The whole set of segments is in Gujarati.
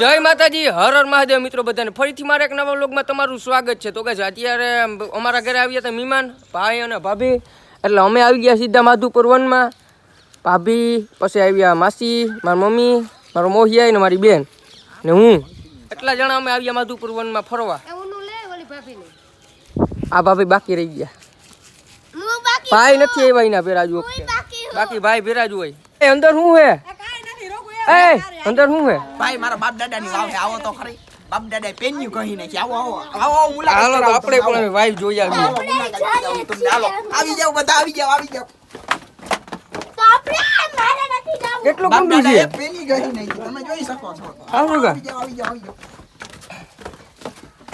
જય માતાજી, હર હર મહાદેવ મિત્રો બધાને ફરીથી મારા એક નવા વ્લોગમાં તમારું સ્વાગત છે. તો ગાઈસ અત્યારે અમારા ઘરે આવ્યા હતા મહેમાન ભાઈ અને ભાભી, એટલે અમે આવી ગયા સીધા માધુપુર વનમાં. ભાભી પછી આવ્યા માસી, મારી મમ્મી, મારો મોહિયા ને મારી બેન ને હું, એટલા જણા અમે આવ્યા માધુપુર વનમાં ફરવા. આ ભાભી બાકી રહી ગયા, ભાઈ નથી આવ્યા એના ભેરાજ વખતે, બાકી ભાઈ ભેરાજ હોય. એ અંદર શું હે? અંદર શું હે ભાઈ? મારા બાપ દાદા ની વાવ આવો તો ખરી. બાપ દાદા પેન્યુ કહી નાખી. આવો આવો આવો મુલાકાત. હાલો આપણે પણ વાઈફ જોઈ આવીએ. હાલો આવી જાવ, બધા આવી જાવ, આવી જાવ. તો આપણે મારે નથી જાવું. કેટલું ગુંડું છે? પેની કહી નાખી, તમે જોઈ શકો છો. આવી જાવ, આવી જાવ, આવી જાવ.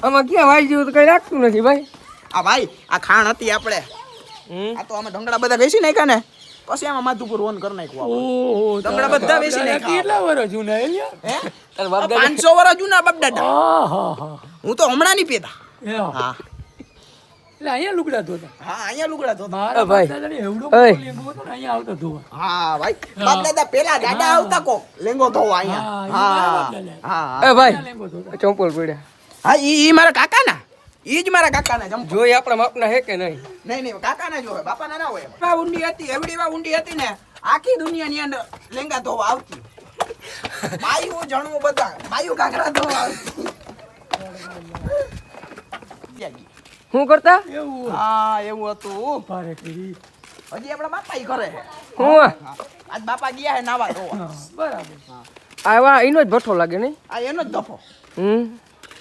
આમાં ક્યાં વાઈ જેવું તો કઈ રાખતું નથી ભાઈ. આ ભાઈ આ ખાણ હતી આપણે. આ તો અમે ઢંગડા બધા બેસી નાખ્યા ને, પછી આમાં માધુપુર વન કરી નાખ્યું. ઓહો, ઢંગડા બધા બેસી નાખ્યા. કેટલા વર્ષ જૂના હે? તાર બાપ 500 વર્ષ જૂના બાપ દાદા. હું તો હમણાં ની પેદા. હા એટલે અહીંયા લુગડા ધોતા. હા અહીંયા લુગડા ધોતા. મારા ભાઈ. દાદાને એવડો ઓય. મોટો લેંગો હતો ને અહીંયા આવતા ધોવા. હા ભાઈ બાપ દાદા પેલા દાદા આવતા કો લેંગો ધોવા અહીંયા. હા એ ભાઈ લેંગો ધોતા. ચંપલ પડ્યા. હા ઈ મારા કાકા ના, ઈ જ મારા કાકા ના. જોઈ આપણા માપના હે કે નહીં? નહીં કાકા ના જોવે, બાપા ના હોય. આ ઊંડી હતી, એવડી વા ઊંડી હતી ને, આખી દુનિયાની અંદર લેંગા ધોવા આવતી. બાયું જણવું બધા, બાયું કાકરા ધોવા આવતી. શું કરતા? એવું હા એવું હતું. ભારે કરી. હજી આપણા બાપા ઈ કરે છે. હું આજ બાપા ગયા હે નાવા ધોવા. હા, બરાબર. આવા એનો જ ભઠ્ઠો લાગે નહીં? આ એનો જ દફો.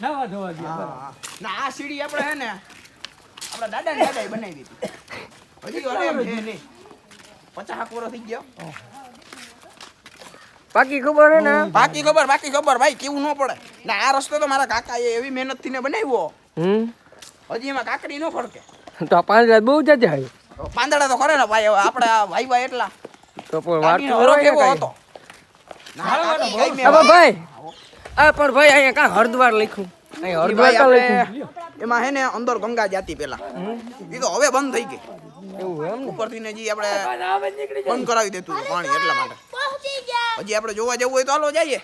નવા ધોવા ગયા. બરાબર. હા ના આ સીડી આપણે હે ને આપણા દાદાએ બનાવી દીધી. હજી ઓલે એમ છે નહીં. 50 વર્ષ થઈ ગયો. બાકી ખબર હે ને? બાકી ખબર ભાઈ, કેવું ન પડે. ના આ રસ્તો તો મારા કાકાએ એવી મહેનત થી ને બનાવ્યો. હજી એમાં કાકડી ન ફરકે. તો આ 5 રાત બહુ જાજા આવ્યું. પાંદડા તો ખરે ને ભાઈ. હવે આપણે આ ભાઈ એટલા તો પણ વાત કાકીનો તો હરો હોય કેવો ને હતો. કાંઈ. ના, કાકી કઈ મેં હવે ભાઈ આ પણ ભાઈ અહીંયા કાં હરદ્વાર લખ્યું? અહીંયા હરદ્વાર ભાઈ કાં આપણે લખ્યું? એમાં હે ને અંદર ગંગા જાતી પેલા. એ તો હવે બંધ થઈ ગઈ. એવું એમ ને? ઉપરથી ને જી આપણે આવે નીકળી જાય. બંધ કરાવી દેતું હતું પાણી, એટલા માટે. પહોંચી ગયા. હજી આપણે જોવા જવું હોય તો હાલો જઈએ.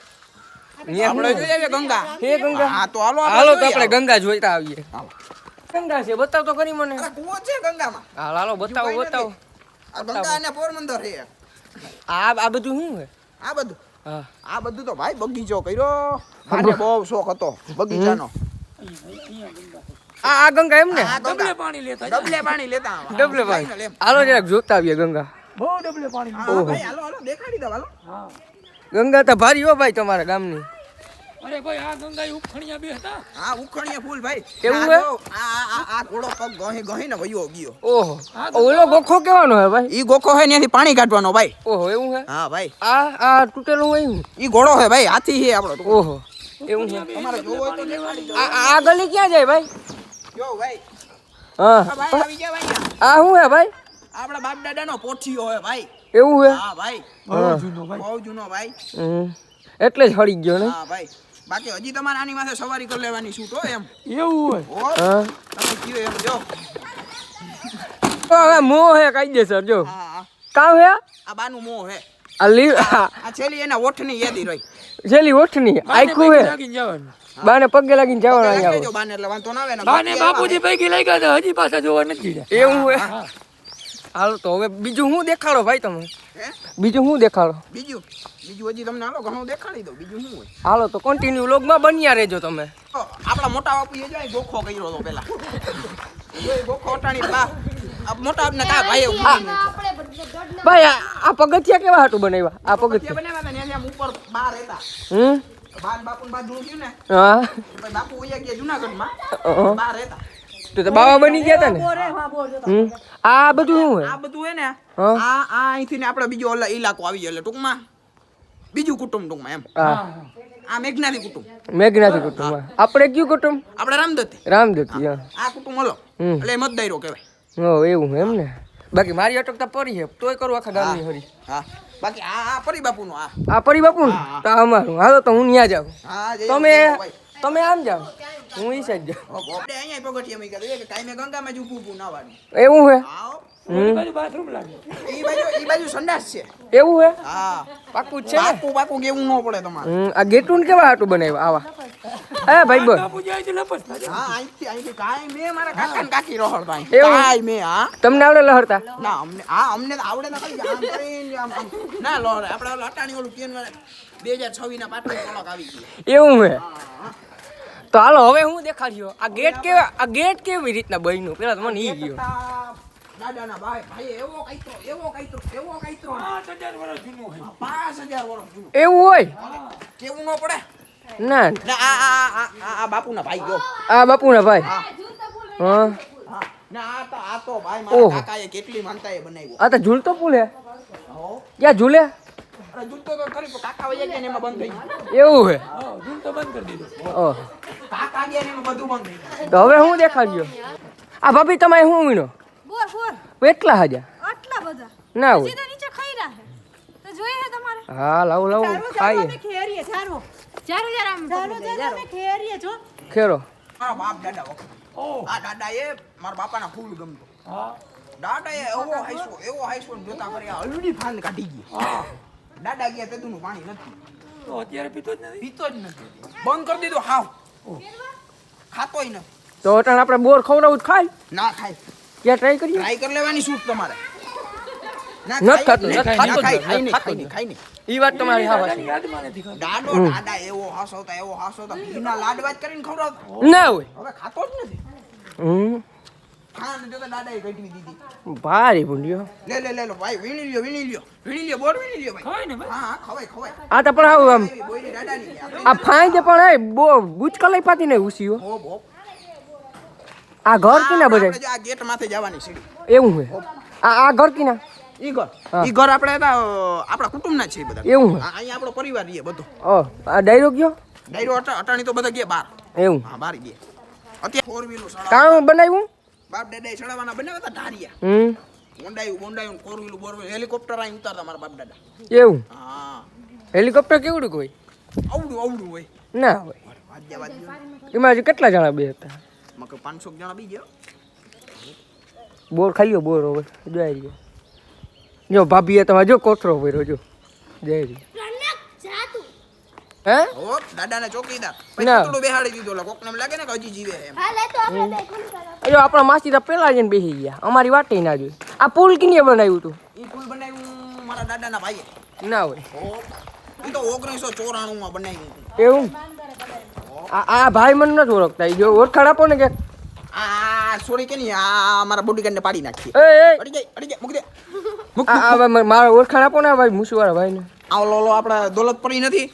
અહીંયા આપણે શું? જોઈ આવીએ ગંગા. હે ગંગા? હા તો હાલો હાલો તો જોઈએ. આપણે ગંગા જોઈતા આવીએ. હાલો. ગંગા છે, બતાવ તો ખરી મને. અરે કૂવો છે ગંગામાં. હાલ હાલો બતાવો બતાવો. આ ગંગા અને પોરબંદર છે. આ બધું શું છે? આ બધું હા આ બધું તો ભાઈ બગીચો કર્યો. મને બહુ શોખ હતો બગીચાનો. આ ગંગા એમ ને? આ ડબલે ગંગા પાણી લેતા. ડબલે પાણી લેતા આવા. ડબલે લાઈને ભાઈ લેમ. હાલો જરાક જોતા આવીએ ગંગા. બહુ ડબલે પાણી હા, લેતા. ભાઈ હાલો હાલો દેખાડી દો હાલો. હા. ગંગા તો ભારી હો ભાઈ તમારા ગામની. અરે ભાઈ આ ગંગા ઉપખણિયા બે હતા. હા ઉખણીએ ફૂલ ભાઈ. કેવું આ હે? જો, આ ઘોડો પગ ગહી ને વયો ગયો. ઓહો ઓલો ગોખો કેવાનો હે ભાઈ? ઈ ગોખો હે ત્યાંથી પાણી કાઢવાનો ભાઈ. ઓહો એવું હે? હા ભાઈ આ તૂટેલું હોય ને? ઈ ઘોડો હે ભાઈ, હાથી હે આપણો. ઓહો એવું છે. તમારે જોવો હોય તો દેખાડી દો. આ ગલી ક્યાં જાય ભાઈ? જો ભાઈ હા આ ભાઈ આવી ગયા ભાઈ. આ શું હે ભાઈ? આપણા બાપ દાદાનો પોઠિયો હે ભાઈ. એવું હે? હા ભાઈ બહુ જૂનો ભાઈ. બહુ જૂનો ભાઈ. એટલે જ હળી ગયો ને? હા ભાઈ બાકી હજી તમારે આની માથે સવારી કરી લેવાની છૂટ હો એમ. એવું હોય. ઓ હા તમે કયો એમ જો. તો હવે મોહ હે કાયદેસર જો. હા હા કાં હે? આ બાનું મોં હે. આ લીવ આ છેલ્લી એના ઓઠની યાદી રહી. જેલી ઓઠની આખું હે. લાગીને જવાનું. બાને પગે લાગીને જવાનું લાગી અહીંયા જો બાને એટલે વાંધો ના આવે ને. બાને બાકી બાપુજી પૈકી લઈ ગયા હતા, હજી પાછા જોવા નથી ગયા. એવું હે? હા. હાલો તો હવે બીજું શું દેખાડો ભાઈ તમે? હે? બીજું શું દેખાડો? બીજું હજી તમને હાલો ઘણું દેખાડી દો. બીજું શું હોય? હાલો તો કન્ટિન્યુ વ્લોગમાં બન્યા રહેજો તમે. તો આપણા મોટા બાપુએ જો અહીં ગોખો કર્યો હતો પેલા. જો એ ગોખો અટાણી બા આ મોટા આપને કા ભાઈ આપણે દોડના ભાઈ આ પગથિયા કેવા હાટું બનાવ્યા? આ પગથિયા બનાવ્યા હતા ને આમ ઉપર બહાર રહેતા. બાન બાપુ ને બાજુ થયું ને હા પછી બાપુ વયા ગયા જુનાગઢમાં બહાર રહેતા. તો બાવા બની ગયા હતા ને? આ બધું શું હે? આ બધું હે ને હા. આ અહીંથી ને આપણે બીજો ઇલાકો આવી ગયો એટલે ટૂંકમાં બીજું કુટુંબ ટૂંકમાં એમ. હા આ મેઘનાથી કુટુંબ, મેઘનાથી કુટુંબ. આપણે કયું કુટુંબ? આપણે રામદત્તી. રામદત્તી. હા આ કુટુંબ હલો એટલે મતદારો કહેવાય. હો એવું એમ ને? બાકી મારી અટકતા પરી છે તોય કરું આખા ગામની હરી. હા બાકી આ પરી બાપુનો આ આ પરી બાપુ ને? તો આ અમારું. હાલો તો હું ત્યાં જાઉં. હા જય તમે ભાઈ. તમે આમ જાઓ હું ઈ સાઈડ જાઉં આપણે અહીંયા પગથિયા મૂક્યા તો કે કાંઈ મેં ગંગામાં જ ઊભું નાવાનું એવું હે આવો ઓલી બાજુ બાથરૂમ લાગે ઈ બાજુ સંડાસ છે એવું હે હા પાકું જ છે ને પાકું કેવું ન પડે તમારે આ ગેટુન કેવા હાટું બનાવ્યા આવા હે ભાઈ બોલ બાપુ જાય છે લપસ થાય હા અહીંથી કાંઈ મેં મારા કાકા ને કાકી રોહડતા અહીં. એવું? કાંઈ મેં હા તમને આવડે લહરતા ના અમને તો આવડે ના ખાલી આમ કરીને આમ ના લોહડે આપણે ઓલું અટાણી ઓલું કેન 2026 ના પાટલી કલક આવી ગઈ એવું હે તો હાલો હવે હું દેખાડ્યો આ ગેટ કેવી રીતના બન્યું પેલા તો મને ઈ ગયો દાદાના ભાઈ એવો કાઈત્રો 5000 વર્ષ જૂનું હોય 5000 વર્ષ જૂનું એવું હોય કેવું ન પડે ના ના આ બાપુના ભાઈ ગયો આ બાપુના ભાઈ હા હા ના આ તો ભાઈ મારા ઓહો. કાકાએ કેટલી માનતા એ બનાવ્યો આ તો ઝૂલતો પુલ હે હો ક્યાં ઝૂલે અરે જૂતો તો ખરી પણ કાકા વયા ગયા ને એમાં બંધ થઈ ગયું એવું હે હા જૂન તો બંધ કરી દીધું ઓહ કાકા ગયા ને એમાં બધું બંધ થઈ ગયું તો હવે હું દેખાડ્યો આ ભાભી તમે શું વીણો બોર બોર એટલા હજા આટલા બધા ના હોય સીધા નીચે ખાઈ રહ્યા છે તો જોઈએ છે તમારે હા લાવો ખાઈએ ખેરીએ ચારો આમ ચારો અમે ખેરીએ જો ખેરો મારા બાપ દાદા વખત ઓહ આ દાદા એ મારા બાપાના ફૂલ ગમતો હા દાદા એ એવો હાઈસો ને જોતા કરી હલડી ફાંદ કાઢી ગઈ હા દાદા ગયા તેનું પાણી નથી તો અત્યારે પીતો જ નથી પીતો જ નથી બંધ કરી દીધું હાવ ખાતોય નથી તો અટાણ આપણે બોર ખવડાવું તો ખાય ના ખાય ક્યાં ટ્રાય કરીએ ટ્રાય કરી લેવાની શું તમારે ના નથી ખાતું, ખાય, નથી ના ખાતું, ખાય, નથી ખાય નહીં, ખાતું. ખાય નહીં. ઈ વાત તમારી હા દાદાની યાદમાં નથી ખાતું દાદા એવો હાસવતા ઘીના લાડવા જ કરીને ખવડાવતા ના હોય હવે ખાતો જ નથી ખાંડ જોતા દાદાએ ઘટવી દીધી ભારી ભૂંડ્યો લે લો ભાઈ વીણી લ્યો બોર વીણી લ્યો ભાઈ ખવાય ને ભાઈ હા ખવાય આ તો પણ આવું આમ એવી બોયરી દાદાની છે. આ ફાઈ દે પણ એ બો ગુચકા લઈ પાતી ને ઉસીઓ હોપ, હોપ. આ ઘર કીના આપણે બધા જો આ ગેટ માથે જવાની સીડી એવું હે આ ઘર કીના ઈ ઘર હા. ઈ ઘર આપણે હતા, આપણા કુટુંબના જ છે ઈ બધા એવું હે અહીંયા આપણો પરિવાર રહીએ બધો આ ડાયરો ગયો ડાયરો અટાણી તો બધા ગયા બાર એવું હા બાર ગયા અત્યારે ફોર વ્હીલો સડા કામ બનાવ્યું બાપ દાદાએ સડાવાના બનાવ્યા હતા ઢારિયા બોંડાયું ફોર વ્હીલું બોર વ્હીલ હેલિકોપ્ટર અહીં ઉતારતા મારા બાપ દાદા એવું હા હેલિકોપ્ટર કેવડું કોઈ આવડું હોય ના હોય વાદ્યા એમાં હજી કેટલા જણા બે હતા મકે 500 જણા બી ગયા બોર ખાઈ બોર હવે જઈ રહ્યો જો ભાભીએ તમારે જો કોથરો ભર્યો જો જઈ રહ્યો રનક જાતું હે હોપ દાદાને ચોકીદાર ના. પછી પૂતળું બેહાડી દીધું એટલે કોકને એમ લાગે ને કે હજી જીવે એમ હાલે તો આપણે દેખું કરો જો આપણા માસી તો પેલા જઈને બેસી ગયા અમારી વાટે ના જોઈ આ પુલ કિને બનાવ્યું હતું ઈ પુલ બનાવ્યું મારા દાદાના ભાઈએ ના હોય હોપ ઈ તો 1994 માં બનાવ્યું હતું. એવું આ ભાઈ મને નથી ઓળખતા ઈ જો ઓળખાણ આપો ને કે આ સોરી કે નહીં આ મારા બોડીગાર્ડ ને પાડી નાખી એ અડી જાય મૂકી દે મારા ઓળખાણ આપો ને ભાઈ મુસુવાળા ભાઈને આ ઓલો આપડા દોલતપરી નથી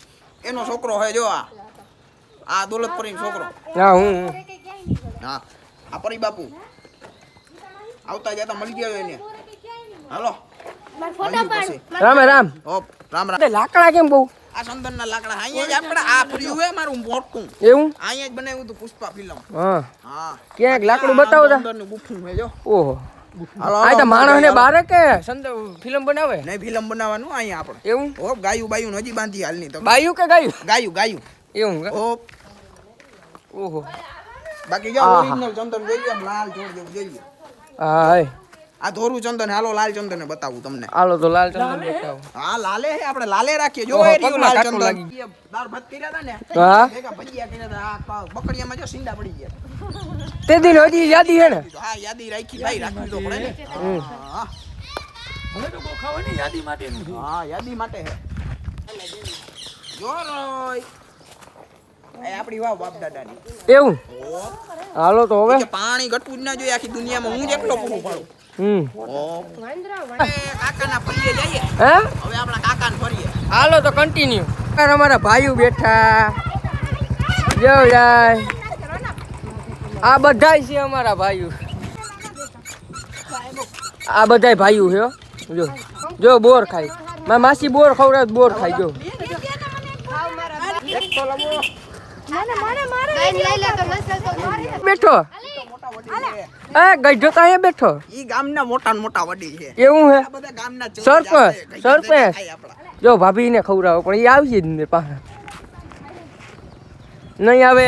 એનો છોકરો હોય જો આ દોલતપરીનો છોકરો હા હું હા આ પરી બાપુ આવતા જતા મળી ગયા એને હાલો માર ફોટા પાડ રામ રામ હોપ રામ રામ લાકડા કેમ બહુ આ સંદનના લાકડા અહીંયા જ આપણે આ ફર્યું હે મારું મોટું એવું અહીંયા જ બનાવ્યું હતું પુષ્પા ફિલ્મ હા હા ક્યાંક લાકડું બતાવો તા અંદરનું ગુફું હે જો ઓહો હાલો આ તો માણસ ને બારે કે ફિલ્મ બનાવે નહીં ફિલ્મ બનાવવાનું અહીંયા આપણે એવું હોપ ગાયું બાયું હજી બાંધી હાલની તો બાયું કે ગાયું ગાયું એવું કે? હોપ ઓહો બાકી જો આહા. ઓરિજિનલ ચંદન જોઈ લો લાલ જોડ જેવું જોઈ લો હા હાય આ ધોરું ચંદન હાલો લાલ ચંદન ને બતાવું તમને હાલો તો લાલ ચંદન બતાવો હા લાલે હે આપણે લાલે રાખીએ જો ઓહો, એ રહ્યું પગમાં લાલ કાંટો ચંદન લાગી એ દાળ ભાત કર્યા હતા ને હા ભેગા ભજીયા કર્યા હતા આ બકડીયામાં જો સીંડા પડી ગયા તે દિન હજી યાદી હે ને હા યાદી રાખી ભાઈ રાખવી તો પડે ને હા હવે તો કોઈ ખાવાની યાદી માટેનું છે હા યાદી માટે હે જો રોય એ આપણી વાવ બાપ દાદાની એવું હાલો તો હવે કે પાણી ઘટવું જ ના જોઈએ આખી દુનિયામાં હું જ એકલો પૂરું પાડું કાકાના ફરીએ જઈએ હે હવે આપણા કાકાને ફરીએ હાલો તો કન્ટિન્યુ અમારા ભાઈઓ બેઠા જો જાય આ બધાય છે અમારા ભાઈઓ આ બધાય ભાઈઓ છે હો. જો જો બોર ખાય મારી માસી બોર ખવડાવે બોર ખાય જો બેઠો એ ગઈઢો તો અહીંયા બેઠો ઈ ગામના મોટા ને મોટા વડી છે એવું હે આ બધા ગામના સરપંચ સરપંચ જો ભાભીને ખવડાવો પણ એ આવશે જ ને પાસે નહીં આવે.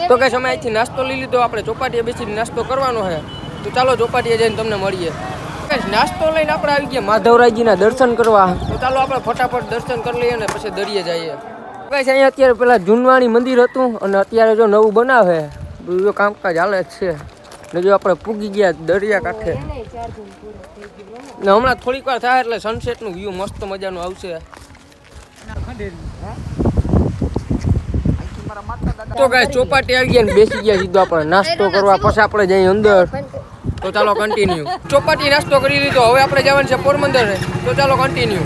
તો કઈ સમય અહીંથી નાસ્તો લઈ લીધો, આપણે ચોપાટીએ બેસીને નાસ્તો કરવાનો છે. તો ચાલો ચોપાટીએ જઈને તમને મળીએ. કઈ નાસ્તો લઈને આપણે આવી ગયા માધવરાયજીના દર્શન કરવા. તો ચાલો આપણે ફટાફટ દર્શન કરી લઈએ અને પછી દરિયે જઈએ. કઈ અહીંયા અત્યારે પેલા જૂનવાણી મંદિર હતું અને અત્યારે જો નવું બનાવે બધું કામકાજ હાલે જ છે. ને જો આપણે પૂગી ગયા દરિયા કાંઠે ને હમણાં થોડીક વાર થાય એટલે સનસેટનું વ્યૂ મસ્ત મજાનું આવશે. તો ગાય ચોપાટી આવી ગયા ને બેસી ગયા સીધો આપણે નાસ્તો કરવા. પછી આપણે જઈએ અંદર. તો ચાલો કન્ટિન્યુ. ચોપાટી નાસ્તો કરી લીધો, હવે આપણે જવાનું છે પોરબંદર. તો ચાલો કન્ટિન્યુ.